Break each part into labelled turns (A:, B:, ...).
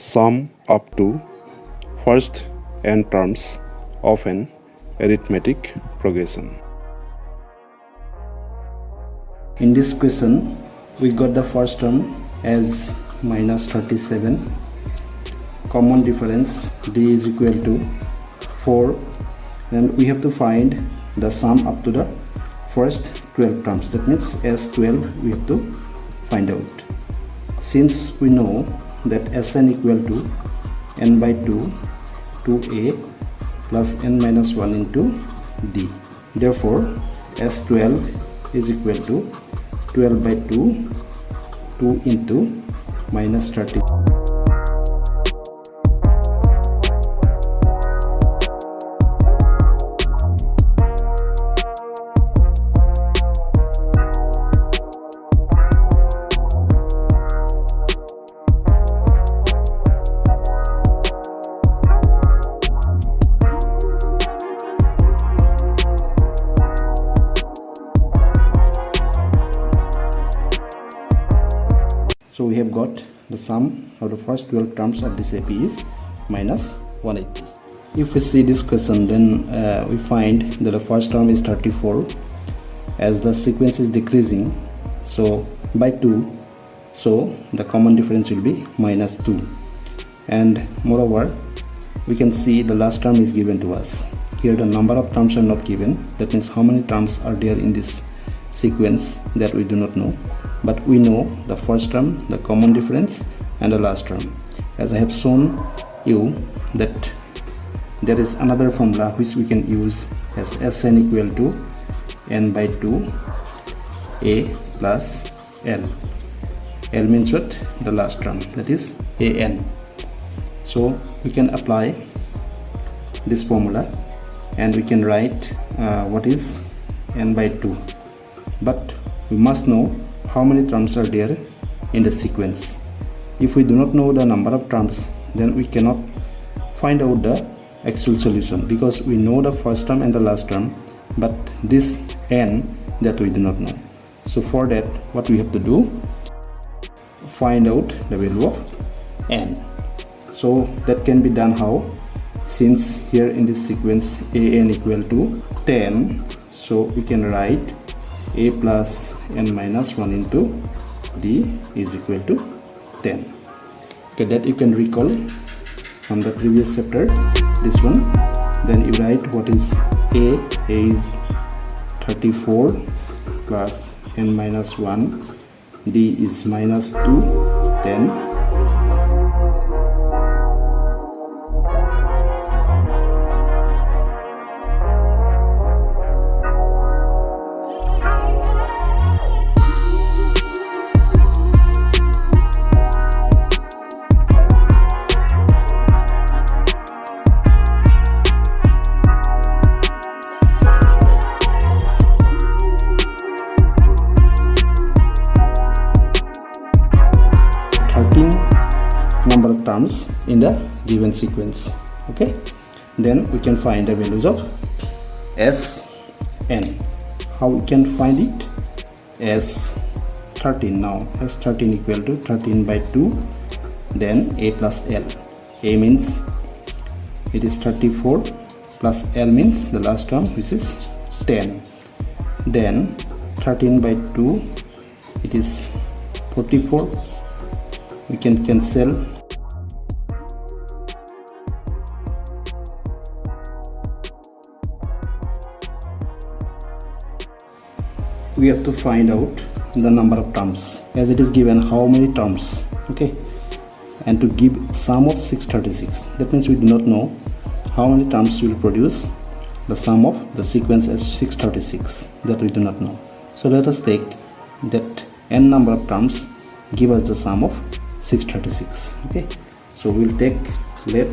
A: Sum up to first n terms of an arithmetic progression.
B: In this question, we got the first term as minus 37. Common difference d is equal to 4, and we have to find the sum up to the first 12 terms. That means S12 we have to find out. Since we know that Sn equal to n by 2 2a plus n minus 1 into d. Therefore, S12 is equal to 12 by 2 2 into minus 30. So we have got the sum of the first 12 terms of this AP is minus 180. If we see this question, then we find that the first term is 34 as the sequence is decreasing, so by 2, so the common difference will be minus 2. And moreover, we can see the last term is given to us. Here the number of terms are not given. That means how many terms are there in this sequence that we do not know. But we know the first term, the common difference, and the last term. As I have shown you that there is another formula which we can use as Sn equal to n by 2 a plus l. L means what? The last term, that is an. So we can apply this formula and we can write what is n by 2. But we must know how many terms are there in the sequence. If we do not know the number of terms, then we cannot find out the actual solution, because we know the first term and the last term, but this n that we do not know. So for that, what we have to do, find out the value of n. So that can be done how? Since here in this sequence an equal to 10, so we can write a plus n minus 1 into d is equal to 10. Okay, that you can recall from the previous chapter, this one. Then you write what is a is 34 plus n minus 1, d is minus 2, then number of terms in the given sequence. Okay, then we can find the values of Sn. How we can find it? As 13. Now as 13 equal to 13 by 2, then a plus l. A means it is 34 plus l means the last term, which is 10. Then 13 by 2, it is 44. We can cancel. We have to find out the number of terms, as it is given how many terms. Okay, and to give sum of 636, that means we do not know how many terms will produce the sum of the sequence as 636, that we do not know. So let us take that n number of terms give us the sum of 636. Okay, so we'll take, let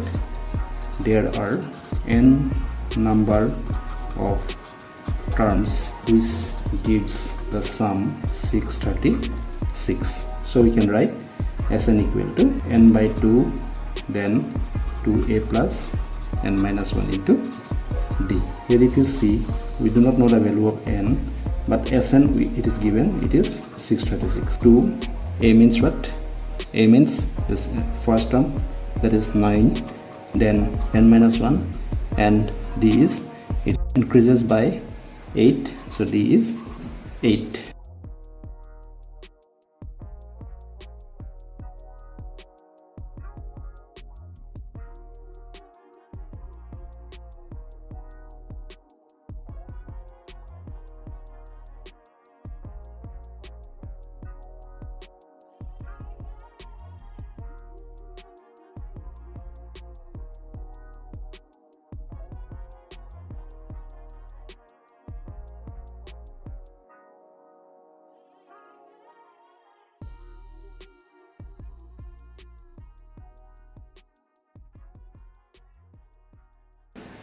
B: there are n number of terms which gives the sum 636. So we can write Sn equal to n by 2, then 2a plus n minus 1 into d. Here if you see, we do not know the value of n, but Sn it is given, it is 636. 2a means what? A means this first term, that is 9, then n minus 1, and D is, it increases by 8, so D is 8.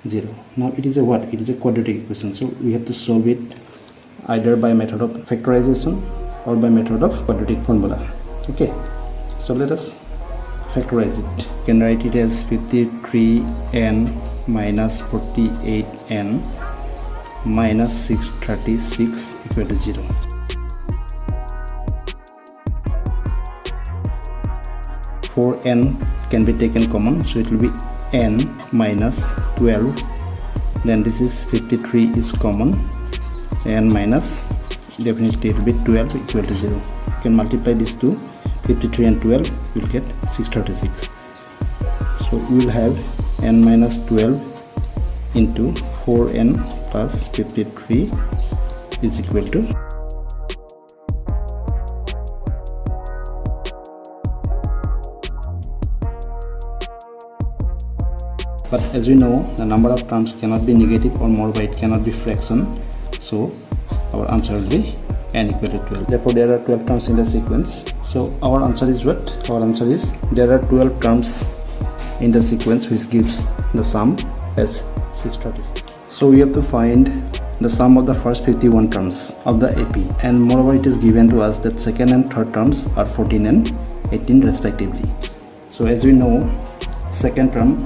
B: Zero. Now it is a what? It is a quadratic equation, so we have to solve it either by method of factorization or by method of quadratic formula. Okay, so let us factorize it. You can write it as 53n minus 48n minus 636 equal to 0. For n can be taken common, so it will be n minus 12, then this is 53 is common, n minus, definitely it will be 12 equal to 0. You can multiply these two, 53 and 12, you will get 636. So we will have n minus 12 into 4n plus 53 is equal to . But as we know, the number of terms cannot be negative, or moreover it cannot be fraction, so our answer will be n equal to 12. Therefore there are 12 terms in the sequence. So our answer is what? Our answer is there are 12 terms in the sequence, which gives the sum as 636. So we have to find the sum of the first 51 terms of the AP, and moreover it is given to us that second and third terms are 14 and 18 respectively. So as we know, second term,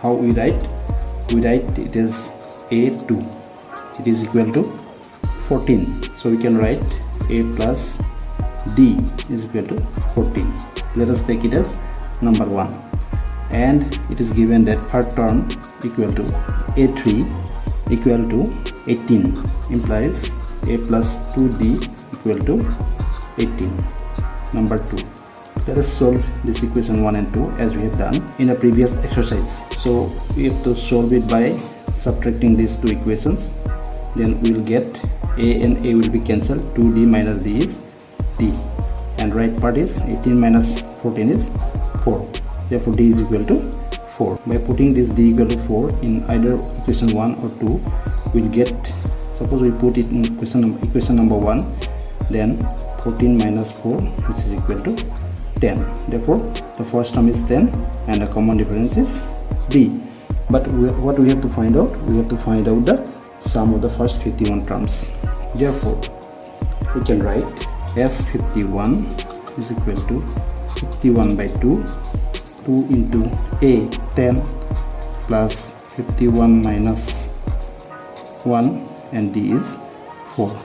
B: how we write? We write it is A2, it is equal to 14. So we can write A plus D is equal to 14. Let us take it as number 1. And it is given that third term equal to A3 equal to 18, implies A plus 2D equal to 18. Number 2. Let us solve this equation 1 and 2 as we have done in a previous exercise. So we have to solve it by subtracting these two equations. Then we will get A and A will be cancelled. 2D minus D is D. And right part is 18 minus 14 is 4. Therefore D is equal to 4. By putting this D equal to 4 in either equation 1 or 2, we will get, suppose we put it in equation number 1, then 14 minus 4, which is equal to 10. Therefore the first term is 10 and the common difference is D. But what we have to find out? We have to find out the sum of the first 51 terms. Therefore we can write S51 is equal to 51 by 2, 2 into A 10 plus 51 minus 1, and D is 4.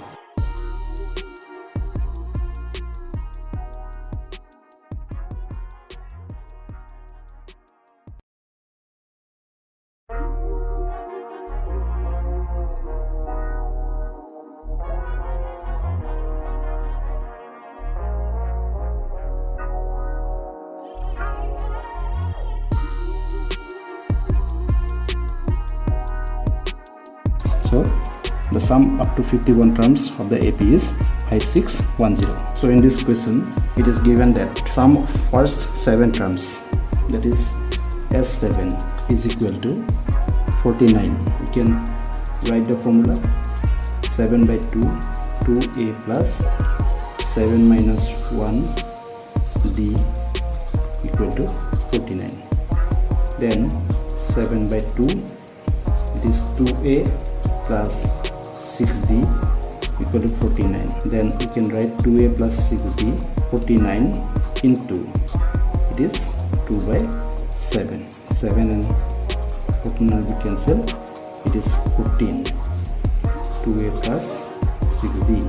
B: So the sum up to 51 terms of the AP is 5610. So in this question it is given that sum of first 7 terms, that is S7, is equal to 49. We can write the formula: 7 by 2, 2A plus 7 minus 1 D equal to 49. Then 7 by 2, it is 2A plus 6D equal to 49. Then we can write 2A plus 6D, 49 into, it is 2 by 7. 7 and 14 will be cancelled. It is 14. 2A plus 6D.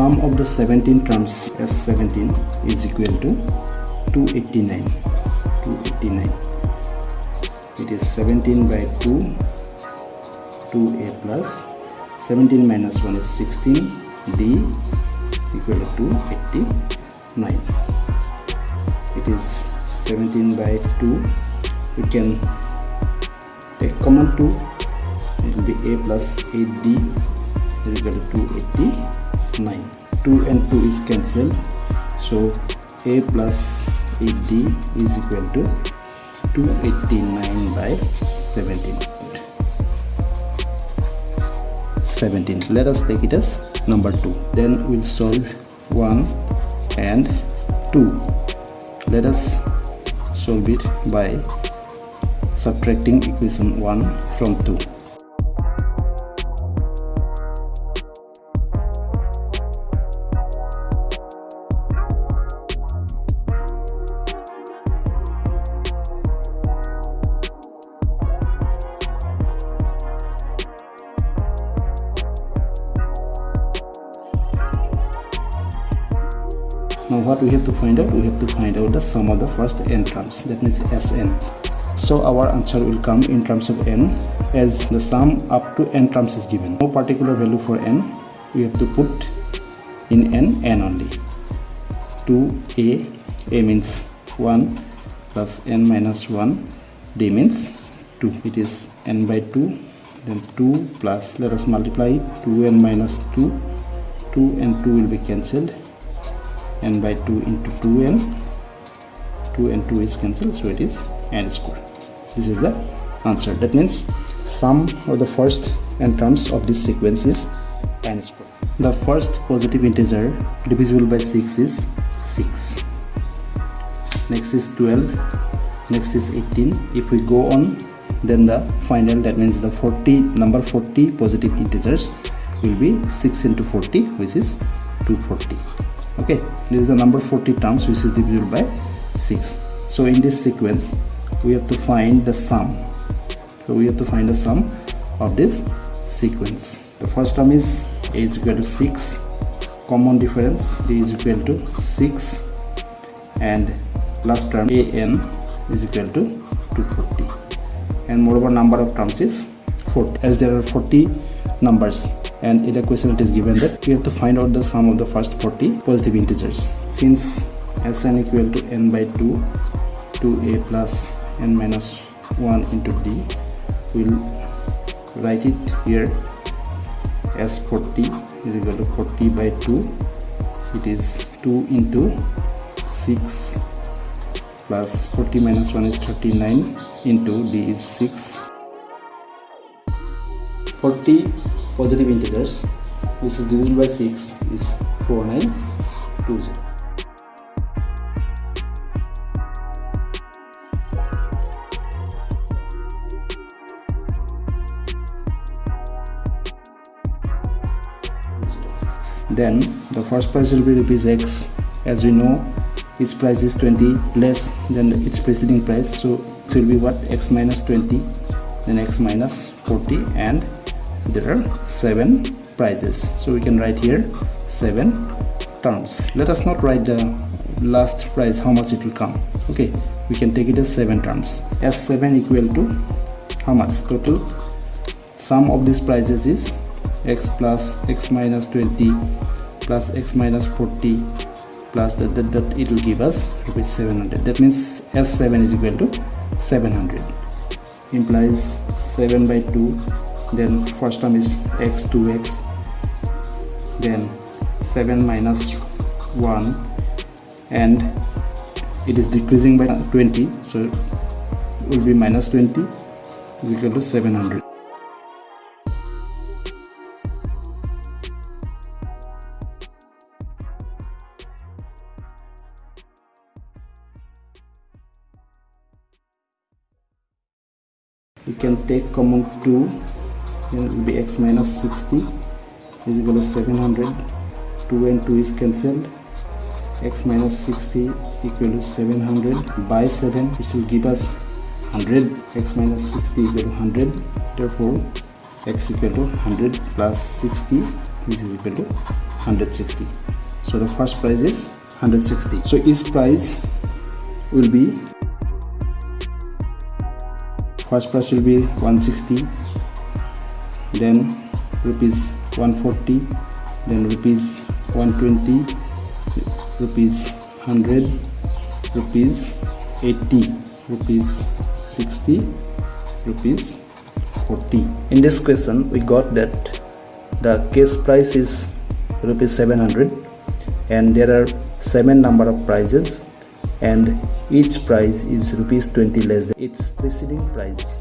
B: sum of the 17 terms as 17 is equal to 289. It is 17 by 2, 2a plus 17 minus 1 is 16, d equal to 289. It is 17 by 2. We can take common 2. It will be a plus 8d is equal to 289. 2 and 2 is cancelled, so a plus 8d is equal to 289 by 17. Let us take it as number 2. Then we'll solve 1 and 2. Let us solve it by subtracting equation 1 from 2. Now what we have to find out? We have to find out the sum of the first n terms, that means Sn. So our answer will come in terms of n, as the sum up to n terms is given. No particular value for n, we have to put in n only. 2a, a means 1 plus n minus 1, d means 2. It is n by 2, then 2 plus, let us multiply it, 2n minus 2, 2 and 2 will be cancelled, n by 2 into 2n, 2 and 2 is cancelled, so it is n square. This is the answer. That means sum of the first n terms of this sequence is n square. The first positive integer divisible by 6 is 6. Next is 12. Next is 18. If we go on, then the final, that means the number 40 positive integers will be 6 into 40, which is 240. Okay, this is the number 40 terms which is divisible by 6. So in this sequence we have to find the sum. So we have to find the sum of this sequence. The first term is a is equal to 6, common difference, d is equal to 6, and plus term an is equal to 240, and moreover number of terms is 40. As there are 40 numbers and in the question it is given that we have to find out the sum of the first 40 positive integers. Since Sn equal to n by 2, 2a plus n minus 1 into d, we'll write it here as 40 is equal to 40 by 2. It is 2 into 6 plus 40 minus 1 is 39 into d is 6. 40 positive integers which is divisible by 6 is 4920. Then the first price will be rupees x. As we know, its price is 20 less than its preceding price, so it will be what? X minus 20, then x minus 40, and there are 7 prices, so we can write here 7 terms. Let us not write the last price, how much it will come. Okay, we can take it as 7 terms. S7 equal to how much? Total sum of these prices is x plus x minus 20 plus x minus 40 plus that it will give us rupees 700. That means S7 is equal to 700, implies 7 by 2. Then first term is x 2x, then 7 minus 1, and it is decreasing by 20, so it will be minus 20 is equal to 700. We can take common 2, then it will be x minus 60 is equal to 700. 2 and 2 is cancelled. X minus 60 equal to 700 by 7, which will give us 100. X minus 60 equal to 100. Therefore, x equal to 100 plus 60 which is equal to 160. So the first price is 160. So each price will be, first price will be 160, then rupees 140, then rupees 120, rupees 100, rupees 80, rupees 60, rupees 40. In this question we got that the case price is rupees 700 and there are 7 number of prices and each price is rupees 20 less than its preceding price.